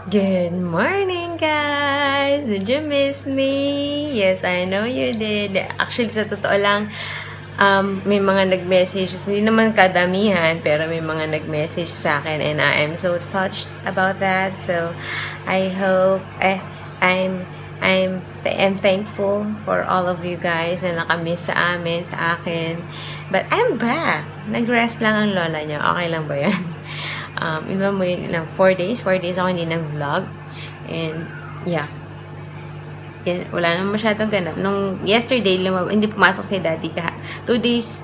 Good morning, guys! Did you miss me? Yes, I know you did. Actually, sa totoo lang, may mga nag-messages. Hindi naman kadamihan, pero may mga nag-message sa akin and I am so touched about that. So, I hope, I'm thankful for all of you guys na nakamiss sa amin, sa akin. But I'm back! Nag-rest lang ang lola niya. Okay lang ba yan? Iba mo yun lang, 4 days ako hindi nag-vlog. And, yeah. Wala naman masyadong ganap. Nung yesterday, hindi pumasok si daddy 2 days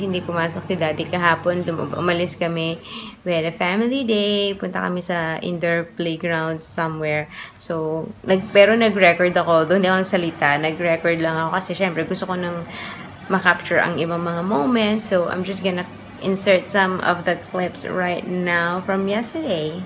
hindi pumasok si daddy kahapon. Umalis kami. We had a family day. Punta kami sa indoor playground somewhere. So, pero nag-record ako. Doon ako nagsalita. Nag-record lang ako kasi syempre gusto ko nang ma-capture ang ibang mga moments. So, I'm just gonna insert some of the clips right now from yesterday.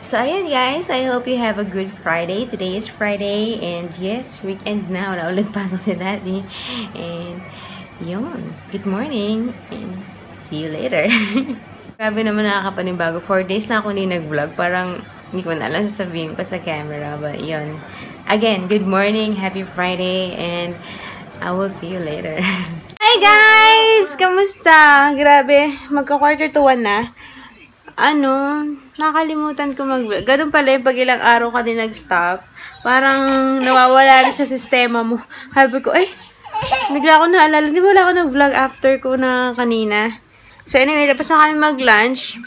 So, ayan guys, I hope you have a good Friday. Today is Friday, and yes, weekend na. Wala ulit pasok si daddy. And, yun. Good morning, and see you later. Grabe naman nakakapanibago. 4 days na ako hindi nag-vlog. Parang, hindi ko na alam sasabihin ko sa camera. But, yun. Again, good morning, happy Friday, and I will see you later. Hi guys! Kamusta? Grabe, magka-quarter to 1 na. Nakalimutan ko mag-vlog. Ganun pala yung pag ilang araw ka din nag-stop. Parang nawawala rin sa sistema mo. Sabi ko, bigla ko naalala. Di ba wala ako nag-vlog after ko na kanina? So anyway, tapos na kami mag-lunch.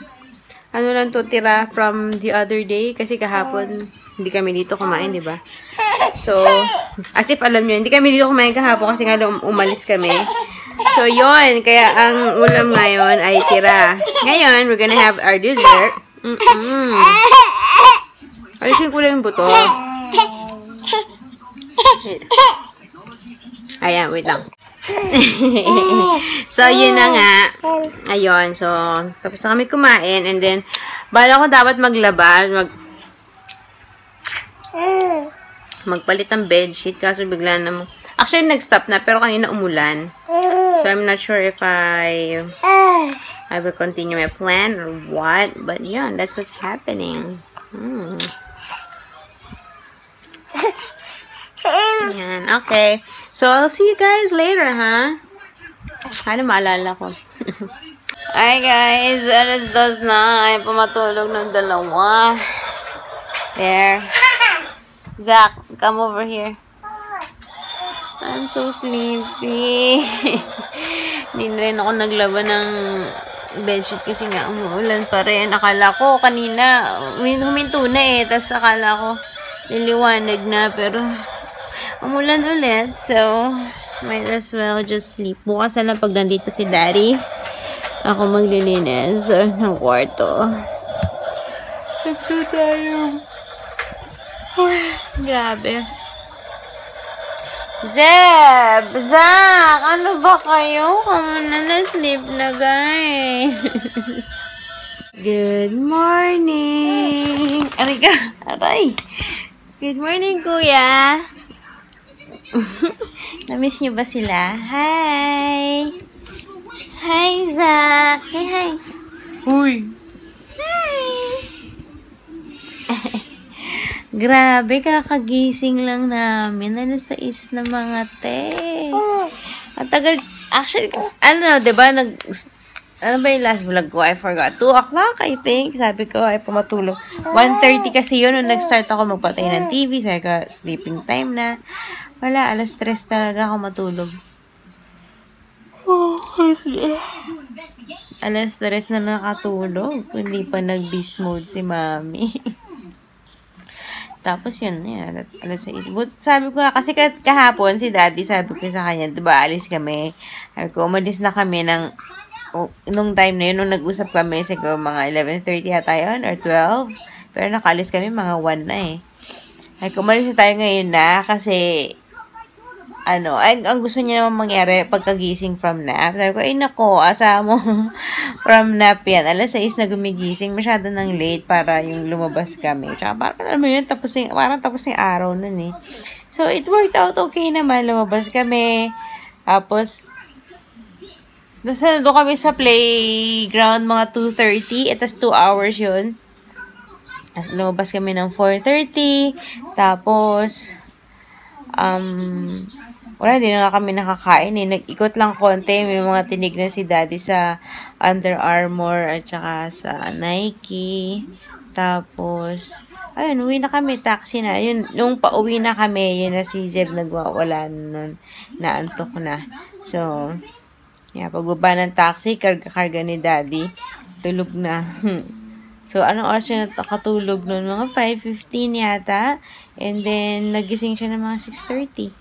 Ano lang to tira from the other day. Kasi kahapon, hindi kami dito kumain, di ba? So, as if alam nyo, hindi kami dito kumain kahapon kasi nga umalis kami. So, yun. Kaya, ang ulam ngayon ay tira. Ngayon, we're gonna have our dessert. Alisin ko lang yung buto. Ayan, wait lang. So, yun na nga. Ayun. So, tapos na kami kumain. And then, bala ko dapat maglaba. Magpalit ng bedsheet. Kaso bigla naman. Actually, nag-stop na. Pero kanina umulan. So, I'm not sure if I will continue my plan or what. But, yeah, that's what's happening. Yan. Okay. So, I'll see you guys later, ha? Ano maalala ko? Hi, guys. Alas 2 na. Ay, pumatulog ng 2. There. Zach, come over here. I'm so sleepy. Hindi na rin ako naglaba ng bedsheet kasi nga umuulan pa rin. Akala ko kanina, huminto na eh. Tapos akala ko liliwanag na. Pero umulan ulit. So, might as well just sleep. Bukas na lang pag nandito si Daddy, ako maglilinis ng kwarto. So tayo. Grabe. Zeb! Zach! Ano ba kayo? Kamo na sleep na, guys. Good morning! Aray ka! Aray! Good morning, kuya! Na-miss niyo ba sila? Hi! Hi, Zach! Say hi! Uy! Hi! Grabe, kakagising lang namin. Alas 6 na mga te. Ang tagal. Actually, diba? Ano ba yung last vlog ko? I forgot. 2 o'clock, I think. Sabi ko, ay pumatulog. 1:30 kasi yun. Nung nag-start ako magpatay ng TV. Sabi ko, sleeping time na. Wala, alas 3 talaga ako matulog. Alas 3 na nakatulog. Hindi pa nag-beast mode si mami. Tapos yun, alas 6. But sabi ko, kasi kahapon si Daddy, sabi ko sa kanya, diba, alis kami. Sabi ko, umalis na kami nung time na yun, nung nag-usap kami, siguro mga 11:30 yata yun, or 12. Pero nakalis kami, mga 1 na eh. Sabi ko, umalis na tayo ngayon na, kasi, ang gusto niya naman mangyari pagkagising from nap. Sabi ko, ay nako, asa mo from nap yan. Alas 6 na gumigising, masyado nang late para yung lumabas kami. Tsaka parang alam mo yun, parang tapos yung araw nun eh. So, it worked out okay naman. Lumabas kami. Tapos, nandun kami sa playground mga 2:30. Tapos 2 hours yun. Tapos lumabas kami ng 4:30. Tapos, wala, di na nga kami nakakain eh. Nag-ikot lang konti. May mga tinignan si Daddy sa Under Armour at saka sa Nike. Tapos, ayun, uwi na kami. Taxi na. Yun, nung pauwi na kami, yun na si Zeb nagwawala nun. Naantok na. So, pagbaba ng taxi, karga-karga ni Daddy. Tulog na. So, anong oras siya nakatulog nun? Mga 5:15 yata. And then, nagising siya ng mga 6:30.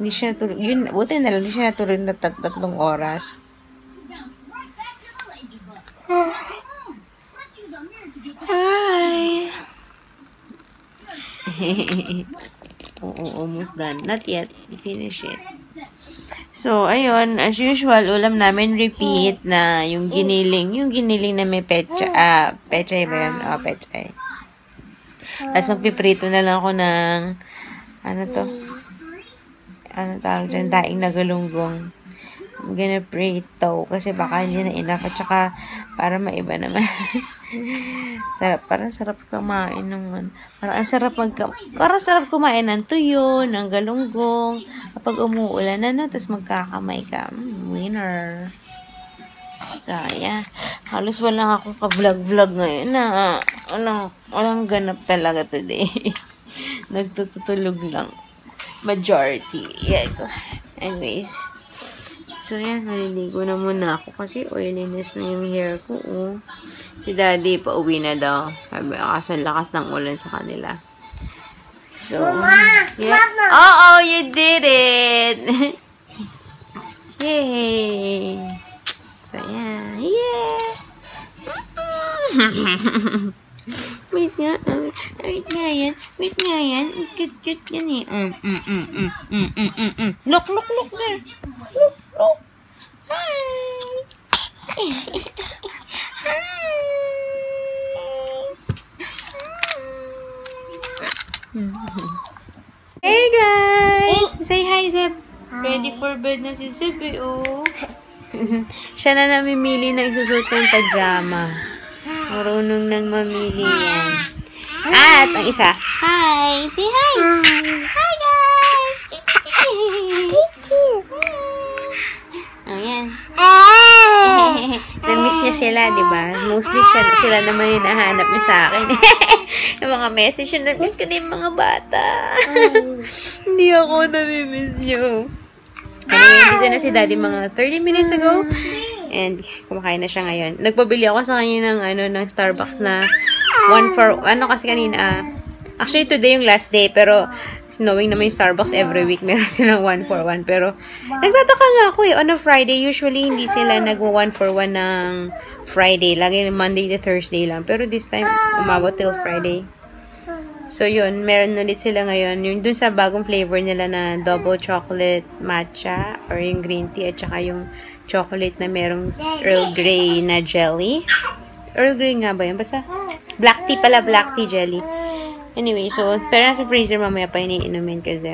Hindi siya natulog. Yun, buti na lang, hindi siya natulog na 3 oras. Hi! Oo, almost done. Not yet. Finish it. So, ayun, as usual, ulam namin repeat na yung giniling na may pechay ba yun? Pechay. Tapos magpiprito na lang ako ng, tawag dyan, daing na galunggong. I'm gonna prito kasi baka hindi na enough at saka para maiba naman. Parang sarap kumain ng parang sarap kumain ng tuyo, ng galunggong kapag umuulan na, tapos magkakamay ka. Winner. So, yeah. Halos wala akong ka-vlog ngayon na walang ganap talaga today. Nagtutulog lang. Majority. Yeah. Anyways. So, yan. Naliligo na muna ako kasi oiliness na yung hair ko. Oh. Si Daddy, pauwi na daw. Sabi, kaso lakas ng ulan sa kanila. So, yeah. Oh, you did it! Yay! So, yeah. Yeah! Wait nga. Wait nga yan. Wait nga yan. Cute yan eh. Look there. Look. Hi. Hey guys! Say hi, Zeb. Ready for bed na si Zeb eh, oh. Siya na namimili na isusuot ng pajama. Marunong nang mamili yan. At ang isa, hi! Say hi! Hi guys! Oh, yan. Na-miss niya sila, di ba? Mostly sila naman yung nahanap niya sa akin. Yung mga message, na-miss ko na yung mga bata. Hindi ako nami-miss niyo. Kanina dito na si Daddy mga 30 minutes ago. And kumakain na siya ngayon. Nagpabili ako sa kanya ng Starbucks na kasi kanina, actually today yung last day, pero knowing naman yung Starbucks every week, meron silang 1 for 1. Pero nagtataka nga ako on a Friday, usually hindi sila nag-1 for 1 ng Friday. Lagi Monday to Thursday lang. Pero this time, umabot till Friday. So, yun. Meron ulit sila ngayon. Yung dun sa bagong flavor nila na double chocolate matcha or yung green tea at saka yung chocolate na merong Earl Grey na jelly. Earl Grey nga ba yun? Basta black tea pala, black tea jelly. Anyway, so, pero nasa freezer mamaya pa iniinumin kasi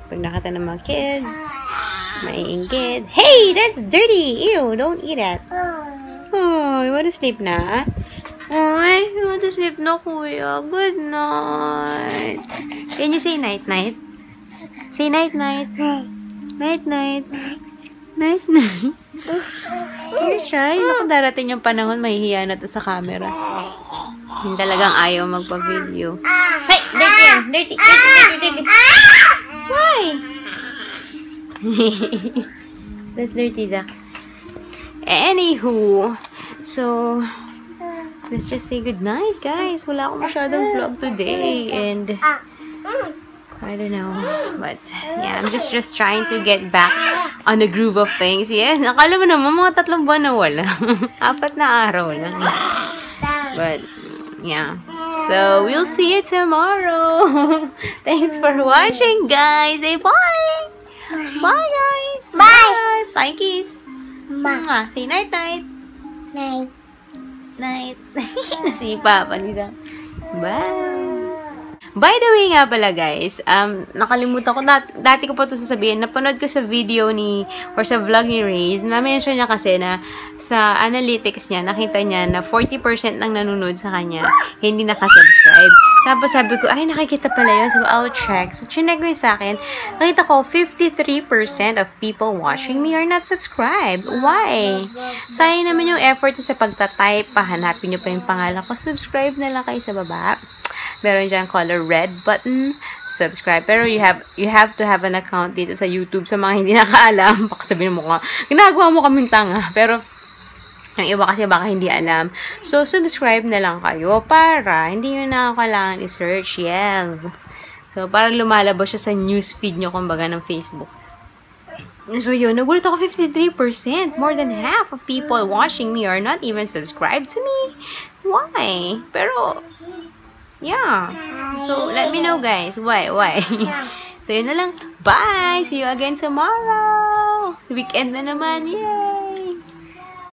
pag nakita ng mga kids, maiinggit. Hey! That's dirty! Ew! Don't eat that. Oh, you want to sleep na? Ay, you want to sleep na, kuya. Good night. Can you say night-night? Say night-night. Night-night. Night-night. You're shy. Naku, darating yung panahon, mahihiya na to sa camera. Yung talagang ayaw magpa-video. Hey! Dirty yan! Dirty! Dirty! Why? That's dirty, Zach. Anywho, so, let's just say goodnight, guys. Wala akong masyadong vlog today. And, I don't know. But, yeah, I'm just trying to get back on the groove of things. Yes, nakala mo naman, mga 3 buwan na wala. 4 na araw lang. But, yeah. So, we'll see you tomorrow. Thanks for watching, guys. Say bye. Bye, guys. Bye. Bye, kiss. Bye. Say night-night. Night. Night. Nasipa pa nila. Bye. By the way nga pala guys, nakalimutan ko, dati ko pa ito sasabihin, napanood ko sa video or sa vlog ni Reyes, na-mention niya kasi na sa analytics niya, nakita niya na 40% ng nanonood sa kanya, hindi nakasubscribe. Tapos sabi ko, ay nakikita pala yun, so I'll check. So chinek ko yung sa akin, nakita ko 53% of people watching me are not subscribed. Why? Sayang naman yung effort sa pagtatype, pahanapin nyo pa yung pangalan ko, subscribe na lang kayo sa baba. Meron dyan color red button, subscribe. Pero you have to have an account dito sa YouTube. Sa mga hindi nakaalam, baka sabihin mo ka, ginagawa mo kaming tanga. Pero, yung iba kasi baka hindi alam. So, subscribe na lang kayo para hindi nyo na kailangan i-search. Yes. So, para lumalabas siya sa newsfeed nyo, kumbaga, ng Facebook. So, yun. Nagulat ako 53%. More than half of people watching me are not even subscribed to me. Why? Pero, yeah. So, let me know, guys. Why? So, yun na lang. Bye! See you again tomorrow! Weekend na naman. Yay!